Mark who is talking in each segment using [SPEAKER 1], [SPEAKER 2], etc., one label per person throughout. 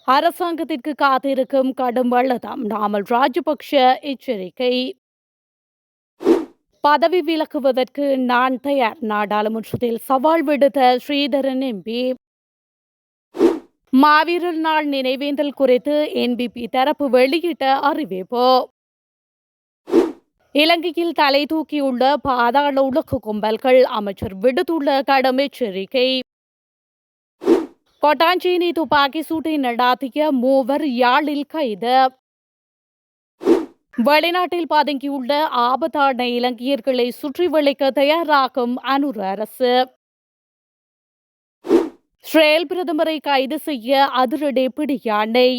[SPEAKER 1] அரசாங்கத்திற்கு காத்திருக்கும் கடும் வெள்ளத்தாம் நாமல் ராஜபக்ஷ எச்சரிக்கை. பதவி விலகுவதற்கு நான் தயார், நாடாளுமன்றத்தில் சவால் விடுத்த ஸ்ரீதரன் எம்பி. மாவீரர் நாள் நினைவேந்தல் குறித்து என்பிபி தரப்பு வெளியிட்ட அறிவிப்பு. இலங்கையில் தலை தூக்கியுள்ள பாதாள உலக கும்பல்கள், அமைச்சர் விடுத்துள்ள கடும் எச்சரிக்கை. கொட்டாஞ்சேரி துப்பாக்கி சூட்டை நடாத்திய மூவர் யாழில் கைது. வெளிநாட்டில் பதுங்கியுள்ள ஆபத்தான இலங்கையர்களை சுற்றி வளைக்க தயாராகும் அனுர அரசு. இஸ்ரேல் பிரதமரை கைது செய்ய அதிரடி பிடியாணை.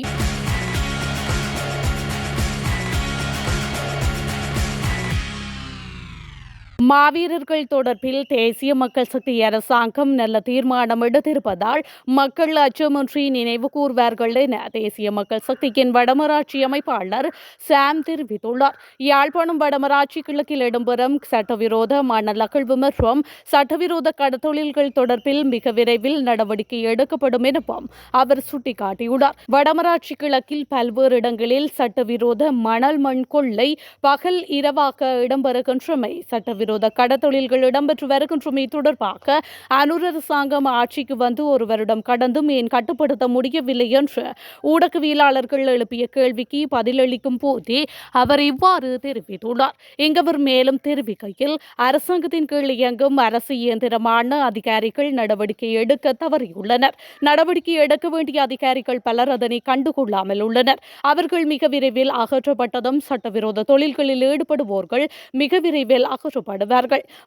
[SPEAKER 1] மாவீரர்கள் தொடர்பில் தேசிய மக்கள் சக்தி அரசாங்கம் நல்ல தீர்மானம் எடுத்திருப்பதால் மக்கள் அச்சமின்றி நினைவு கூர்வார்கள் என தேசிய மக்கள் சக்தியின் வடமராட்சி அமைப்பாளர் சாம் தெரிவித்துள்ளார். யாழ்ப்பாணம் வடமராட்சி கிழக்கில் இடம்பெறும் சட்டவிரோத மணல் அகழ்வு மற்றும் சட்டவிரோத கடத்தொழில்கள் தொடர்பில் மிக விரைவில் நடவடிக்கை எடுக்கப்படும் எனவும் அவர் சுட்டிக்காட்டியுள்ளார். வடமராட்சி கிழக்கில் பல்வேறு இடங்களில் சட்டவிரோத மணல் மண் கொள்ளை பகல் இரவாக இடம்பெறுகின்றமை, சட்டவிரோத கடத்தொழில்கள் இடம்பெற்று வருகின்றமை தொடர்பாக அனுர அரசாங்கம் ஆட்சிக்கு வந்து ஒரு வருடம் கடந்தும் ஏன் கட்டுப்படுத்த முடியவில்லை என்று ஊடகவியலாளர்கள் எழுப்பிய கேள்விக்கு பதிலளிக்கும் போதே அவர் இவ்வாறு தெரிவித்துள்ளார். இங்கவர் மேலும் தெரிவிக்கையில், அரசாங்கத்தின் கீழ் இயங்கும் அரசு இயந்திரமான அதிகாரிகள் நடவடிக்கை எடுக்க தவறியுள்ளனர். நடவடிக்கை எடுக்க வேண்டிய அதிகாரிகள் பலர் அதனை கண்டுகொள்ளாமல் உள்ளனர். அவர்கள் மிக விரைவில் அகற்றப்பட்டதும் சட்டவிரோத தொழில்களில் ஈடுபடுவோர்கள் மிக விரைவில் அகற்றப்படுவார்கள்.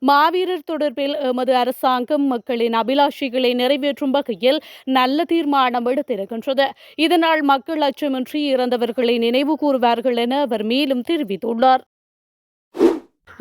[SPEAKER 1] மாவீரர் தொடர்பில் எமது அரசாங்கம் மக்களின் அபிலாஷைகளை நிறைவேற்றும் வகையில் நல்ல தீர்மானம் எடுத்திருக்கின்றது. இதனால் மக்கள் அச்சமின்றி இறந்தவர்களை நினைவு கூறுவார்கள் என அவர் மேலும் தெரிவித்துள்ளார்.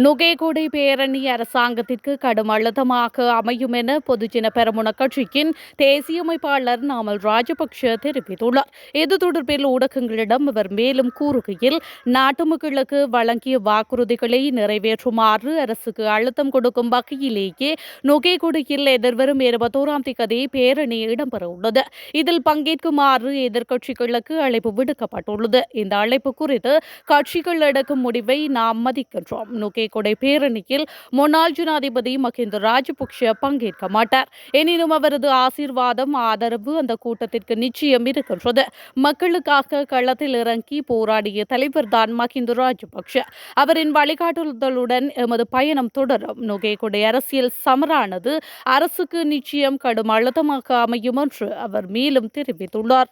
[SPEAKER 1] நுகேகொடை பேரணி அரசாங்கத்திற்கு கடும் அழுத்தமாக அமையும் என பொதுஜன பெரமுன கட்சியின் தேசிய அமைப்பாளர் நாமல் ராஜபக்ஷ தெரிவித்துள்ளார். இது தொடர்பில் ஊடகங்களிடம் அவர் மேலும் கூறுகையில், நாட்டு மக்களுக்கு வழங்கிய வாக்குறுதிகளை நிறைவேற்றுமாறு அரசுக்கு அழுத்தம் கொடுக்கும் வகையிலேயே நுகேகொடையில் எதிர்வரும் 21ஆம் தேதி பேரணி இடம்பெறவுள்ளது. இதில் பங்கேற்குமாறு எதிர்க்கட்சிகளுக்கு அழைப்பு விடுக்கப்பட்டுள்ளது. இந்த அழைப்பு குறித்து கட்சிகள் எடுக்கும் முடிவை நாம் மதிக்கின்றோம். கொடை பேரணியில் முன்னாள் ஜனாதிபதி மஹிந்த ராஜபக்ஷ பங்கேற்க மாட்டார். எனினும் அவரது ஆசீர்வாதம், ஆதரவு அந்த கூட்டத்திற்கு நிச்சயம் இருக்கின்றது. மக்களுக்காக களத்தில் இறங்கி போராடிய தலைவர் தான் மஹிந்த ராஜபக்ஷ. அவரின் வழிகாட்டுதலுடன் எமது பயணம் தொடரும். நுகேகொடை அரசியல் சமரானது அரசுக்கு நிச்சயம் கடும் அழுத்தமாக அமையும் என்று அவர் மேலும் தெரிவித்துள்ளார்.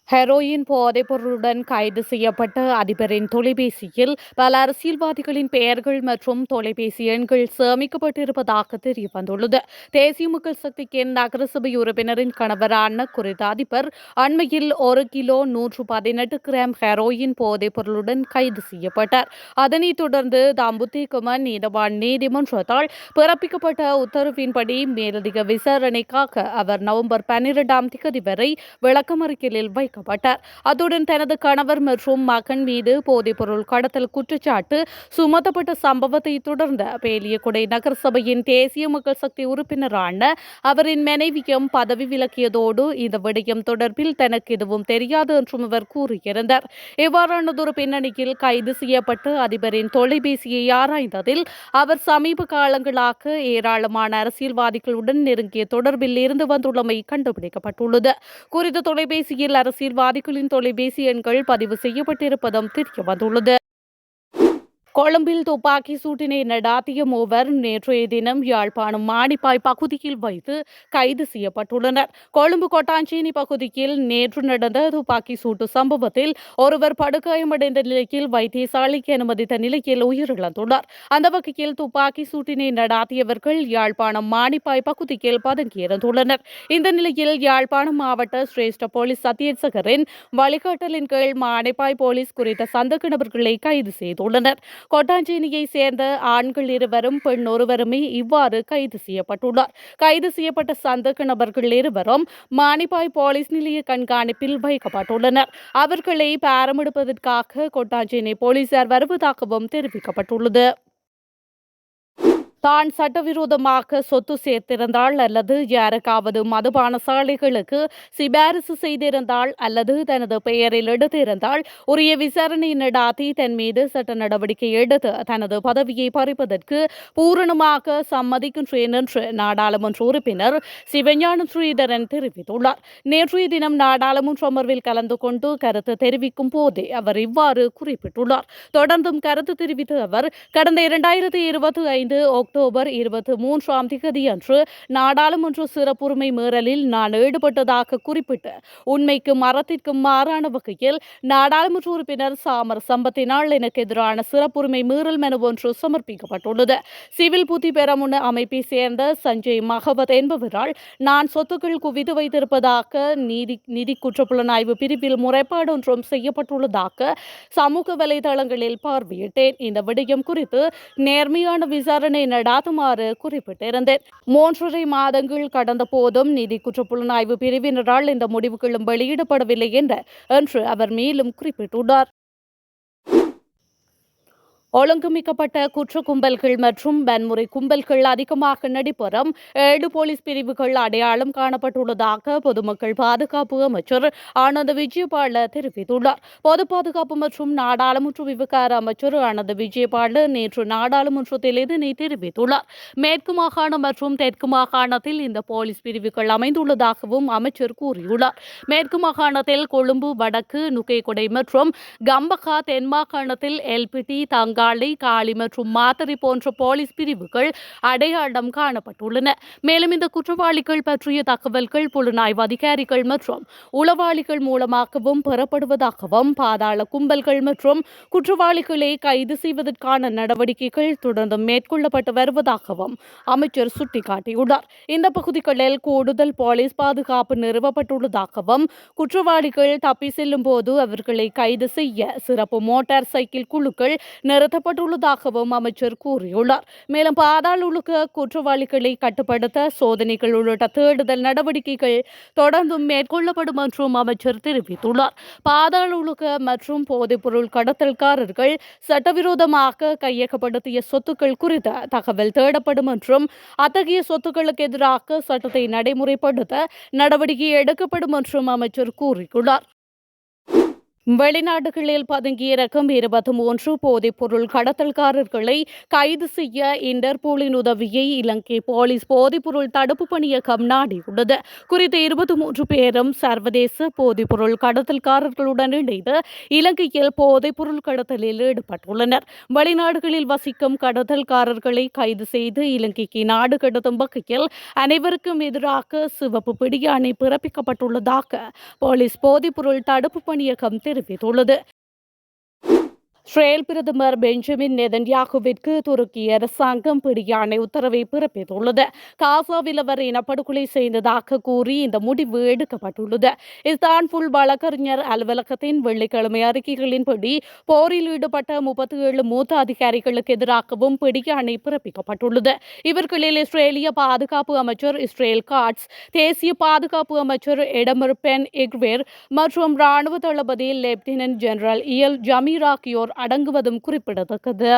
[SPEAKER 1] ஹெரோயின் போதைப்பொருளுடன் கைது செய்யப்பட்ட அதிபரின் தொலைபேசியில் பல அரசியல்வாதிகளின் பெயர்கள் மற்றும் தொலைபேசி எண்கள் சேமிக்கப்பட்டிருப்பதாக தெரியவந்துள்ளது. தேசிய மக்கள் சக்தியின் நகரசபை உறுப்பினரின் கணவரான குறித்த அதிபர் அண்மையில் 1 கிலோ 118 கிராம் ஹெரோயின் போதைப்பொருளுடன் கைது செய்யப்பட்டார். அதனைத் தொடர்ந்து தம்புத்தேகம நீதவான் நீதிமன்றத்தால் பிறப்பிக்கப்பட்ட உத்தரவின்படி மேலதிக விசாரணைக்காக அவர் நவம்பர் 12ஆம் தேதி வரை விளக்கமறியலில் வைக்கப்பட்டார். அதுடன் தனது கணவர் மற்றும் மகன் மீது போதைப்பொருள் கடத்தல் குற்றச்சாட்டு சுமத்தப்பட்ட சம்பவத்தை தொடர்ந்த பேலியகுடை நகரசபையின் தேசிய மக்கள் சக்தி உறுப்பினரான அவரின் மனைவியும் பதவி விலக்கியதோடு இந்த விடயம் தொடர்பில் தனக்கு எதுவும் தெரியாது என்றும் அவர் கூறியிருந்தார். இவ்வாறானதொரு பின்னணியில் கைது செய்யப்பட்ட அதிபரின் தொலைபேசியை ஆராய்ந்ததில் அவர் சமீப காலங்களாக ஏராளமான அரசியல்வாதிகளுடன் நெருங்கிய தொடர்பில் இருந்து வந்துள்ளமை கண்டுபிடிக்கப்பட்டுள்ளது. குறித்த தொலைபேசியில் அரசியல்வாதிகளின் தொலைபேசி எண்கள் பதிவு செய்யப்பட்டிருப்பதும் தெரியவந்துள்ளது. கொழும்பில் துப்பாக்கி சூட்டினை நடாத்திய மூவர் நேற்றைய தினம் யாழ்ப்பாணம் மானிப்பாய் பகுதியில் வைத்து கைது செய்யப்பட்டுள்ளனர். கொழும்பு கொட்டாஞ்சேரி பகுதியில் நேற்று நடந்த துப்பாக்கி சூட்டு சம்பவத்தில் ஒருவர் படுகாயமடைந்த நிலையில் வைத்தியசாலைக்கு அனுமதித்த நிலையில் உயிரிழந்துள்ளார். அந்த வகையில் துப்பாக்கி சூட்டினை நடாத்தியவர்கள் யாழ்ப்பாணம் மானிப்பாய் பகுதியில் பதுங்கியிருந்துள்ளனர். இந்த நிலையில் யாழ்ப்பாணம் மாவட்ட சிரேஷ்ட போலீஸ் அத்தியட்சகரின் வழிகாட்டலின் கீழ் மானிப்பாய் போலீஸ் குறித்த சந்தேக நபர்களை கைது செய்துள்ளனர். கொட்டாஞ்சேரியை சேர்ந்த ஆண்கள் இருவரும் பெண் ஒருவருமே இவ்வாறு கைது செய்யப்பட்டுள்ளார். கைது செய்யப்பட்ட சந்தேக நபர்கள் இருவரும் மானிப்பாய் போலீஸ் நிலைய கண்காணிப்பில் வைக்கப்பட்டுள்ளனர். அவர்களை பாரமெடுப்பதற்காக கொட்டாஞ்சேரி போலீசார் வருவதாகவும் தெரிவிக்கப்பட்டுள்ளது. தான் சட்டவிரோதமாக சொத்து சேர்த்திருந்தால் அல்லது யாருக்காவது மதுபான சாலைகளுக்கு சிபாரிசு செய்திருந்தால் அல்லது தனது பெயரில் எடுத்திருந்தால் உரிய விசாரணை நடாத்தி தன் மீது சட்ட நடவடிக்கை எடுத்து தனது பதவியை பறிப்பதற்கு பூரணமாக சம்மதிக்கின்றேன் என்று நாடாளுமன்ற உறுப்பினர் சிவஞான ஸ்ரீதரன் தெரிவித்துள்ளார். நேற்றைய தினம் நாடாளுமன்ற அமர்வில் கலந்து கொண்டு கருத்து தெரிவிக்கும் போதே அவர் இவ்வாறு குறிப்பிட்டுள்ளார். தொடர்ந்தும் கருத்து தெரிவித்த அவர் கடந்த 2025 அக்டோபர் 23ஆம் தேதி அன்று நாடாளுமன்ற சிறப்புரிமை மீறலில் நான் ஈடுபட்டதாக குறிப்பிட்டு உண்மைக்கும் அறத்திற்கும் மாறான வகையில் நாடாளுமன்ற உறுப்பினர் சாமர் சம்பத்தினால் எனக்கு எதிரான சிறப்புரிமை மீறல் மனு ஒன்று சமர்ப்பிக்கப்பட்டுள்ளது. சிவில் புத்தி பெரமுன அமைப்பை சேர்ந்த சஞ்சய் மகவத் என்பவரால் நான் சொத்துக்கள் குவித்து வைத்திருப்பதாக நிதி குற்றப்புலனாய்வு பிரிவில் முறைப்பாடு ஒன்றும் செய்யப்பட்டுள்ளதாக சமூக வலைதளங்களில் பார்வையிட்டேன். இந்த விடயம் குறித்து நேர்மையான விசாரணை நடாத்துமாறு குறிப்பிட்டிருந்தேன். 3.5 மாதங்கள் கடந்த போதும் நிதி குற்றப்புலனாய்வு பிரிவினரால் இந்த முடிவுகளும் வெளியிடப்படவில்லை என்று அவர் மேலும் குறிப்பிட்டுள்ளார். ஒழுங்குமிக்கப்பட்ட குற்ற கும்பல்கள் மற்றும் வன்முறை கும்பல்கள் அதிகமாக நடைபெறும் 7 போலீஸ் பிரிவுகள் அடையாளம் காணப்பட்டுள்ளதாக பொதுமக்கள் பாதுகாப்பு அமைச்சர் ஆனந்த் விஜயபால தெரிவித்துள்ளார். பொது பாதுகாப்பு மற்றும் நாடாளுமன்ற விவகார அமைச்சர் ஆனந்த் விஜயபால நேற்று நாடாளுமன்றத்தில் இதனை தெரிவித்துள்ளார். மேற்கு மாகாணம் மற்றும் தெற்கு மாகாணத்தில் இந்த போலீஸ் பிரிவுகள் அமைந்துள்ளதாகவும் அமைச்சர் கூறியுள்ளார். மேற்கு மாகாணத்தில் கொழும்பு வடக்கு, நுகேகொடை மற்றும் கம்பகா, தென் மாகாணத்தில் எல்பிட்டி, காலி, காலி மற்றும் மாத்தறை போன்ற போலீஸ் பிரிவுகள் அடையாளம் காணப்பட்டுள்ளன. மேலும் இந்த குற்றவாளிகள் பற்றிய தகவல்கள் புலனாய்வு அதிகாரிகள் மற்றும் உளவாளிகள் மூலமாகவும் பெறப்படுவதாகவும் பாதாள கும்பல்கள் மற்றும் குற்றவாளிகளை கைது செய்வதற்கான நடவடிக்கைகள் தொடர்ந்து மேற்கொள்ளப்பட்டு வருவதாகவும் அமைச்சர் சுட்டிக்காட்டியுள்ளார். இந்த பகுதிகளில் கூடுதல் போலீஸ் பாதுகாப்பு நிறுவப்பட்டுள்ளதாகவும் குற்றவாளிகள் தப்பி செல்லும் போது அவர்களை கைது செய்ய சிறப்பு மோட்டார் சைக்கிள் குழுக்கள் நிறுத்தப்பட்டுள்ளதாகவும் அமைச்சர் கூறியுள்ளார். மேலும் பாதாள உலக குற்றவாளிகளை கட்டுப்படுத்த சோதனைகள் உள்ளிட்ட தேடுதல் நடவடிக்கைகள் தொடர்ந்தும் மேற்கொள்ளப்படும் என்றும் அமைச்சர் தெரிவித்துள்ளார். பாதாள உலக மற்றும் போதைப்பொருள் கடத்தல்காரர்கள் சட்டவிரோதமாக கையகப்படுத்திய சொத்துக்கள் குறித்த தகவல் தேடப்படும் என்றும் அத்தகைய சொத்துக்களுக்கு எதிராக சட்டத்தை நடைமுறைப்படுத்த நடவடிக்கை எடுக்கப்படும் என்றும் அமைச்சர் கூறியுள்ளார். வெளிநாடுகளில் பதுங்கியிருக்கும் 23 போதைப்பொருள் கடத்தல்காரர்களை கைது செய்ய இன்டர்போலின் உதவியை இலங்கை போலீஸ் போதைப்பொருள் தடுப்பு பணியகம் நாடியுள்ளது. குறித்த 23 பேரும் சர்வதேச போதைப்பொருள் கடத்தல்காரர்களுடன் இணைந்து இலங்கையில் போதைப்பொருள் கடத்தலில் ஈடுபட்டுள்ளனர். வெளிநாடுகளில் வசிக்கும் கடத்தல்காரர்களை கைது செய்து இலங்கைக்கு நாடு கடத்தும் வகையில் அனைவருக்கும் எதிராக சிவப்பு பிடியாணை பிறப்பிக்கப்பட்டுள்ளதாக போலீஸ் போதைப்பொருள் தடுப்பு பணியகம் தெரிவித்துள்ளது. இஸ்ரேல் பிரதமர் பெஞ்சமின் நெதன்யாகுவிற்கு துருக்கி அரசாங்கம் பிடியாணை உத்தரவை பிறப்பித்துள்ளது. காசாவில் அவர் இனப்படுகொலை செய்ததாக கூறி இந்த முடிவு எடுக்கப்பட்டுள்ளது. இஸ்தான்புல் வழக்கறிஞர் அலுவலகத்தின் வெள்ளிக்கிழமை அறிக்கைகளின்படி போரில் ஈடுபட்ட 37 மூத்த அதிகாரிகளுக்கு எதிராகவும் பிடியாணை பிறப்பிக்கப்பட்டுள்ளது. இவர்களில் இஸ்ரேலிய பாதுகாப்பு அமைச்சர் இஸ்ரேல் காட்ஸ், தேசிய பாதுகாப்பு அமைச்சர் எடமர் பென் இக்வேர் மற்றும் ராணுவ தளபதி லெப்டினன்ட் ஜெனரல் இயல் ஜமீர் ஆகியோர் அடங்குவதும் குறிப்பிடத்தக்கது.